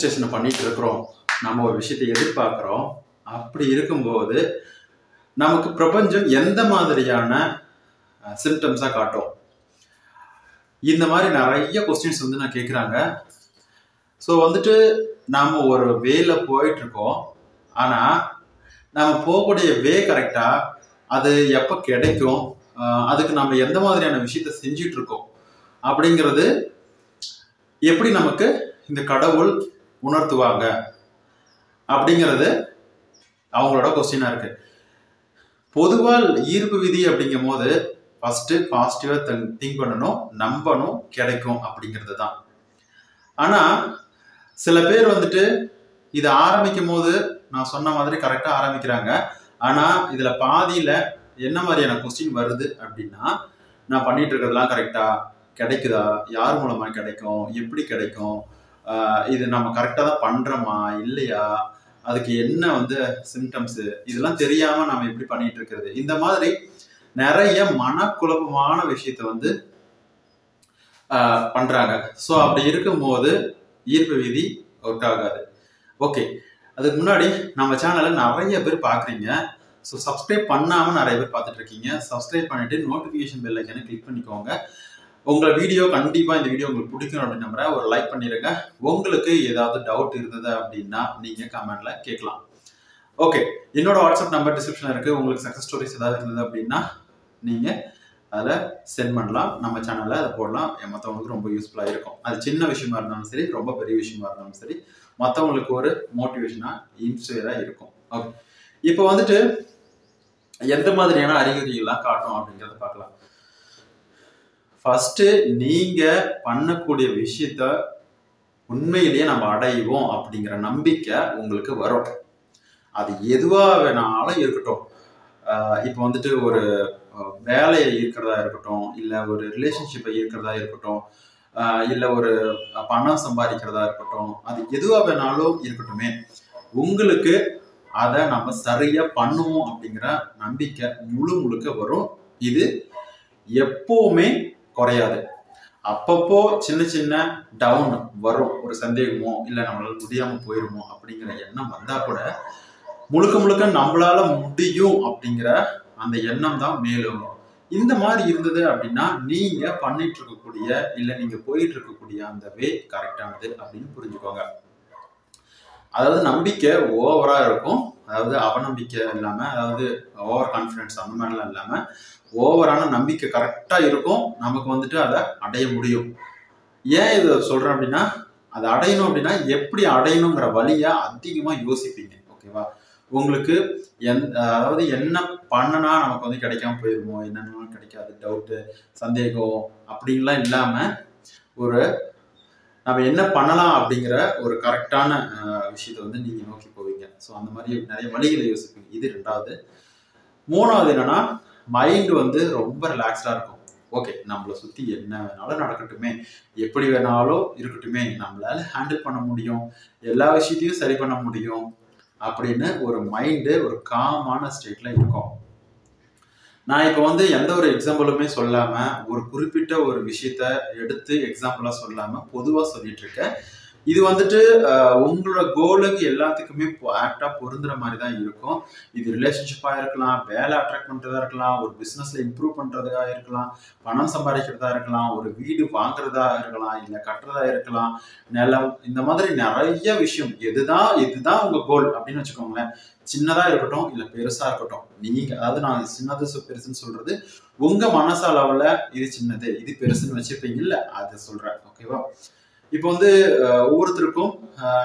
மேனிஃபெஸ்டேஷனை பண்ணிட்டு இருக்கிறோம், நம்ம ஒரு விஷயத்தை எதிர்பார்க்குறோம். அப்படி இருக்கும்போது நமக்கு பிரபஞ்சம் எந்த மாதிரியான சிம்டம்ஸாக காட்டும்? இந்த மாதிரி நிறைய கொஸ்டின்ஸ் வந்து நான் கேட்குறாங்க. ஸோ வந்துட்டு நாம் ஒரு வேல போயிட்டு இருக்கோம். ஆனால் நம்ம போகக்கூடிய வே கரெக்டாக அது எப்போ கிடைக்கும், அதுக்கு நம்ம எந்த மாதிரியான விஷயத்த செஞ்சுட்டு இருக்கோம் அப்படிங்கிறது எப்படி நமக்கு இந்த கடவுள் உணர்த்துவாங்க அப்படிங்கிறது அவங்களோட கொஸ்டினா இருக்கு. பொதுவாக ஈர்ப்பு விதி அப்படிங்கும் போது ஃபர்ஸ்ட் பாசிட்டிவா திங்க் பண்ணணும், நம்பணும், கிடைக்கும் அப்படிங்கிறது தான். ஆனா சில பேர் வந்துட்டு இதை ஆரம்பிக்கும் போது நான் சொன்ன மாதிரி கரெக்டா ஆரம்பிக்கிறாங்க. ஆனா இதுல பாதியில என்ன மாதிரியான கொஸ்டின் வருது அப்படின்னா, நான் பண்ணிட்டு இருக்கிறதுலாம் கரெக்டா, கிடைக்குதா, யார் மூலமா கிடைக்கும், எப்படி கிடைக்கும், இது நம்ம கரெக்டா தான் பண்றோமா இல்லையா, அதுக்கு என்ன வந்து சிம்டம்ஸ், இதெல்லாம் தெரியாம நம்ம எப்படி பண்ணிட்டு இருக்கிறது, இந்த மாதிரி நிறைய மனக்குழப்பமான விஷயத்த வந்து பண்றாங்க. ஸோ அப்படி இருக்கும்போது ஈர்ப்பு விதி ஒர்க் ஆகாது. ஓகே, அதுக்கு முன்னாடி நம்ம சேனலை நிறைய பேர் பார்க்குறீங்க. ஸோ சப்ஸ்கிரைப் பண்ணாமல் நிறைய பேர் பார்த்துட்டு இருக்கீங்க. சப்ஸ்கிரைப் பண்ணிட்டு நோட்டிஃபிகேஷன் பெல் ஐக்கானை கிளிக் பண்ணிக்கோங்க. உங்கள் வீடியோ கண்டிப்பாக இந்த வீடியோ உங்களுக்கு பிடிக்கும் அப்படின்னு நம்புறேன். ஒரு லைக் பண்ணிடுங்க. உங்களுக்கு ஏதாவது டவுட் இருந்தது அப்படின்னா நீங்கள் கமெண்ட்ல கேட்கலாம். ஓகே, என்னோட வாட்ஸ்அப் நம்பர் டிஸ்கிரிப்ஷனில் இருக்குது. உங்களுக்கு சக்ஸஸ் ஸ்டோரிஸ் ஏதாவது இருந்தது அப்படின்னா நீங்கள் அதில் சென்ட் பண்ணலாம். நம்ம சேனலில் அதை போடலாம். மற்றவங்களுக்கு ரொம்ப யூஸ்ஃபுல்லாக இருக்கும். அது சின்ன விஷயமா இருந்தாலும் சரி, ரொம்ப பெரிய விஷயமா இருந்தாலும் சரி, மற்றவங்களுக்கு ஒரு மோட்டிவேஷனாக இன்ஸ்பயராக இருக்கும். ஓகே, இப்போ வந்துட்டு எந்த மாதிரியான அறிகுறிகள்லாம் காட்டும் அப்படிங்கிறத பார்க்கலாம். ஃபர்ஸ்ட், நீங்க பண்ணக்கூடிய விஷயத்த உண்மையிலேயே நம்ம அடைவோம் அப்படிங்கிற நம்பிக்கை உங்களுக்கு வரும். அது எதுவா வேணாலும் இருக்கட்டும். இப்போ வந்துட்டு ஒரு வேலையை ஈர்க்கிறதா இருக்கட்டும், இல்லை ஒரு ரிலேஷன்ஷிப்பை ஈர்க்கிறதா இருக்கட்டும், இல்லை ஒரு பணம் சம்பாதிக்கிறதா இருக்கட்டும், அது எதுவா வேணாலும் இருக்கட்டுமே, உங்களுக்கு அதை நம்ம சரியா பண்ணுவோம் அப்படிங்கிற நம்பிக்கை முழுக்க வரும். இது எப்பவுமே குறையாது. அப்பப்போ சின்ன சின்ன டவுன் வரும். ஒரு சந்தேகமோ இல்லை நம்மளால முடியாம போயிருமோ அப்படிங்கிற எண்ணம் வந்தா கூட முழுக்க நம்மளால முடியும் அப்படிங்கிற அந்த எண்ணம் தான் மேலும். இந்த மாதிரி இருந்தது அப்படின்னா நீங்க பண்ணிட்டு இருக்கக்கூடிய இல்லை நீங்க போயிட்டு இருக்கக்கூடிய அந்த வே கரெக்டானது அப்படின்னு புரிஞ்சுக்கோங்க. அதாவது நம்பிக்கை ஓவரா இருக்கும். அதாவது அவநம்பிக்கை இல்லாம, அதாவது ஓவர் கான்ஃபிடன்ஸ் அந்த மாதிரிலாம் இல்லாம ஓவரான நம்பிக்கை கரெக்டா இருக்கும். நமக்கு வந்துட்டு அதை அடைய முடியும். ஏன் இதை சொல்றேன் அப்படின்னா, அதை அடையணும் அப்படின்னா எப்படி அடையணுங்கிற வழியா அதிகமா யோசிப்பீங்க. ஓகேவா? உங்களுக்கு அதாவது என்ன பண்ணனா நமக்கு வந்து கிடைக்காம போயிருமோ, என்னென்ன கிடைக்காது, டவுட்டு, சந்தேகம் அப்படின்லாம் இல்லாம ஒரு நம்ம என்ன பண்ணலாம் அப்படிங்கிற ஒரு கரெக்டான விஷயத்தை வந்து நீங்க நோக்கி போவீங்க. ஸோ அந்த மாதிரி நிறைய வழிகளை யோசிப்பீங்க. இது ரெண்டாவது. மூணாவது என்னன்னா, மைண்ட் வந்து ரொம்ப ரிலாக்ஸ்டா இருக்கும். ஓகே, நம்மளை சுத்தி என்ன வேணாலும் நடக்கட்டுமே, எப்படி வேணாலும் இருக்கட்டுமே, நம்மளால ஹேண்டில் பண்ண முடியும், எல்லா விஷயத்தையும் சரி பண்ண முடியும் அப்படின்னு ஒரு மைண்டு ஒரு காமான ஸ்டேட்ல இருக்கும். நான் இப்போ வந்து எந்த ஒரு எக்ஸாம்பிளுமே சொல்லாம, ஒரு குறிப்பிட்ட ஒரு விஷயத்த எடுத்து எக்ஸாம்பிளா சொல்லாம பொதுவா சொல்லிட்டு இருக்கேன். இது வந்துட்டு உங்களோட கோலுக்கு எல்லாத்துக்குமே ஆக்டா பொருந்துற மாதிரி தான் இருக்கும். இது ரிலேஷன்ஷிப்பா இருக்கலாம், வேலை அட்ராக்ட் பண்றதா இருக்கலாம், ஒரு பிசினஸ்ல இம்ப்ரூவ் பண்றதா இருக்கலாம், பணம் சம்பாதிக்கிறதா இருக்கலாம், ஒரு வீடு வாங்குறதா இருக்கலாம், இல்லை கட்டுறதா இருக்கலாம், நிலம், இந்த மாதிரி நிறைய விஷயம். இதுதான் உங்க கோல் அப்படின்னு வச்சுக்கோங்களேன். சின்னதா இருக்கட்டும் இல்லை பெருசா இருக்கட்டும், நீங்க அதாவது நான் சின்னது பெருசுன்னு சொல்றது உங்க மனசளவுல இது சின்னது இது பெருசுன்னு வச்சிருப்பீங்க இல்ல, அதை சொல்றேன். ஓகேவா? இப்போ வந்து ஒவ்வொருத்தருக்கும்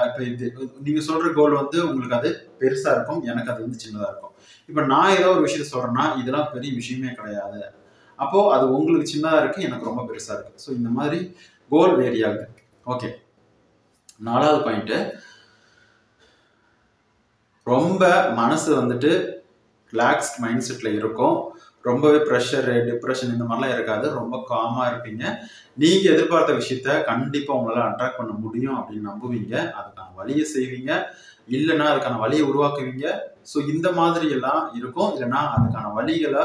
இப்போ இது நீங்க சொல்ற கோல் வந்து உங்களுக்கு அது பெருசா இருக்கும், எனக்கு அது வந்து சின்னதா இருக்கும். இப்போ நான் ஏதோ ஒரு விஷயத்த சொல்றேன்னா இதெல்லாம் பெரிய விஷயமே கிடையாது. அப்போ அது உங்களுக்கு சின்னதா இருக்கு, எனக்கு ரொம்ப பெருசா இருக்கு. ஸோ இந்த மாதிரி கோல் வேரி ஆகுது. ஓகே, நாலாவது பாயிண்ட், ரொம்ப மனசு வந்துட்டு ரிலாக்ஸ்ட் மைண்ட் செட்ல இருக்கும். ரொம்பவே ப்ரெஷர், டிப்ரெஷன் இந்த மாதிரிலாம் இருக்காது. ரொம்ப காமா இருப்பீங்க. நீங்க எதிர்பார்த்த விஷயத்த கண்டிப்பா உங்களால அட்ராக்ட் பண்ண முடியும் அப்படின்னு நம்புவீங்க. அதுக்கான வழியை செய்வீங்க, இல்லைன்னா அதுக்கான வழியை உருவாக்குவீங்க. ஸோ இந்த மாதிரி எல்லாம் இருக்கும். இல்லைன்னா அதுக்கான வழிகளை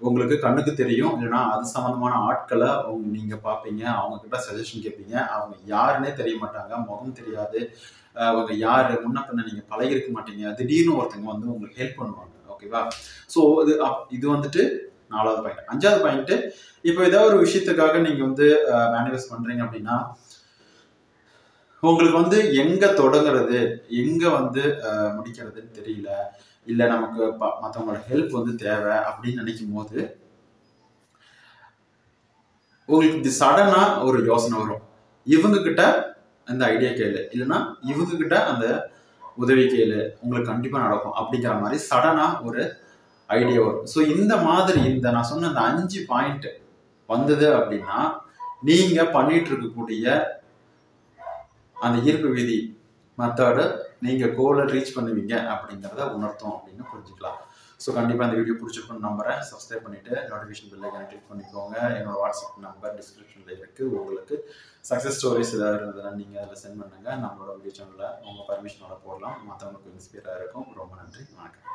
உங்களுக்கு கண்ணுக்கு தெரியும். இல்லைன்னா அது சம்மந்தமான ஆட்களை நீங்க பார்ப்பீங்க. அவங்க கிட்ட சஜஷன் கேட்பீங்க. அவங்க யாருன்னே தெரிய மாட்டாங்க. முகம் தெரியாது. அவங்க யாரு முன்ன பின்ன நீங்க பழகிருக்க மாட்டீங்க. திடீர்னு ஒருத்தங்க வந்து உங்களுக்கு ஹெல்ப் பண்ணுவாங்க. ஓகேவா? ஸோ இது வந்துட்டு 4வது பாயிண்ட். 5வது பாயிண்ட், இப்போ ஏதாவது ஒரு விஷயத்துக்காக நீங்க வந்து மேனிஃபெஸ்ட் பண்றீங்க அப்படின்னா, உங்களுக்கு வந்து எங்க தொடங்குறது, எங்க வந்து முடிக்கிறதுன்னு தெரியல. இல்ல நமக்கு மற்றவங்களோட ஹெல்ப் வந்து தேவை அப்படின்னு நினைக்கும் போது உங்களுக்கு இது சடனா ஒரு யோசனை வரும். இவங்க கிட்ட அந்த ஐடியா கேளு, இல்லைன்னா இவங்க கிட்ட அந்த உதவி கேளு, உங்களுக்கு கண்டிப்பா நடக்கும் அப்படிங்கிற மாதிரி சடனா ஒரு ஐடியா வரும். ஸோ இந்த மாதிரி நான் சொன்ன அந்த 5 பாயிண்ட் வந்தது அப்படின்னா நீங்க பண்ணிட்டு இருக்கக்கூடிய அந்த ஈர்ப்பு விதி மெத்தட நீங்க கோலை ரீச் பண்ணுவீங்க அப்படிங்கிறத உணர்த்தும் அப்படின்னு புரிஞ்சுக்கலாம். ஸோ கண்டிப்பாக இந்த வீடியோ பிடிச்சிருக்குன்னு நம்புறேன். சப்ஸ்கிரைப் பண்ணிட்டு நோட்டிஃபிகேஷன் பெல் ஐக்கானை கிளிக் பண்ணிக்கோங்க. என்னோட வாட்ஸ்அப் நம்பர் டிஸ்கிரிப்ஷன்ல இருக்கு. உங்களுக்கு சக்ஸஸ் ஸ்டோரிஸ் ஏதாவது இருந்ததுன்னா நீங்க அதில் சென்ட் பண்ணுங்க. நம்மளோட வீடியோ சேனலில் உங்க பர்மிஷனோட போடலாம். மற்றவங்களுக்கு இன்ஸ்பயராக இருக்கும். ரொம்ப நன்றி. வணக்கம்.